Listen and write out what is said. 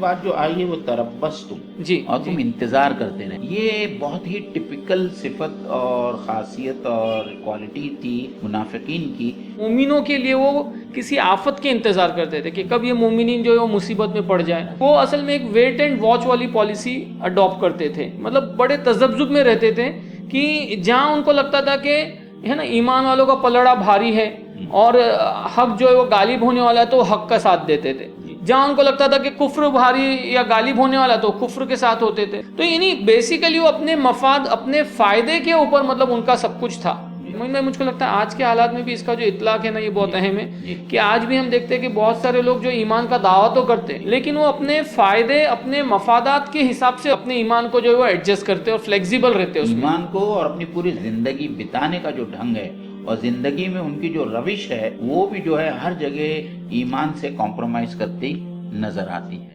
بات جو آئی ہے وہ تربصتم، جی اور تم انتظار کرتے رہے، یہ بہت ہی ٹپیکل صفت اور خاصیت اور کوالٹی تھی منافقین کی۔ مومنوں کے لیے وہ کسی آفت کے انتظار کرتے تھے کہ کب یہ مومنین جو ہے وہ مصیبت میں پڑ جائے۔ وہ اصل میں ایک ویٹ اینڈ واچ والی پالیسی اڈاپٹ کرتے تھے، مطلب بڑے تذبذب میں رہتے تھے کہ جہاں ان کو لگتا تھا کہ ہے نا ایمان والوں کا پلڑا بھاری ہے اور حق جو ہے وہ غالب ہونے والا ہے تو وہ حق کا ساتھ دیتے تھے، جہاں ان کو لگتا تھا کہ کفر بھاری یا غالب ہونے والا تو کفر کے ساتھ ہوتے تھے۔ تو یعنی بیسیکلی وہ اپنے مفاد، اپنے فائدے کے اوپر مطلب ان کا سب کچھ تھا۔ مجھ کو لگتا ہے آج کے حالات میں بھی اس کا جو اطلاق ہے نا یہ بہت اہم ہے کہ آج بھی ہم دیکھتے ہیں کہ بہت سارے لوگ جو ایمان کا دعویٰ تو کرتے ہیں لیکن وہ اپنے فائدے، اپنے مفادات کے حساب سے اپنے ایمان کو جو ہے وہ ایڈجسٹ کرتے اور فلیکسیبل رہتے اس میں۔ ایمان کو اور اپنی پوری زندگی بتانے کا جو ڈھنگ ہے اور زندگی میں ان کی جو روش ہے وہ بھی جو ہے ہر جگہ ایمان سے کمپرومائز کرتی نظر آتی ہے۔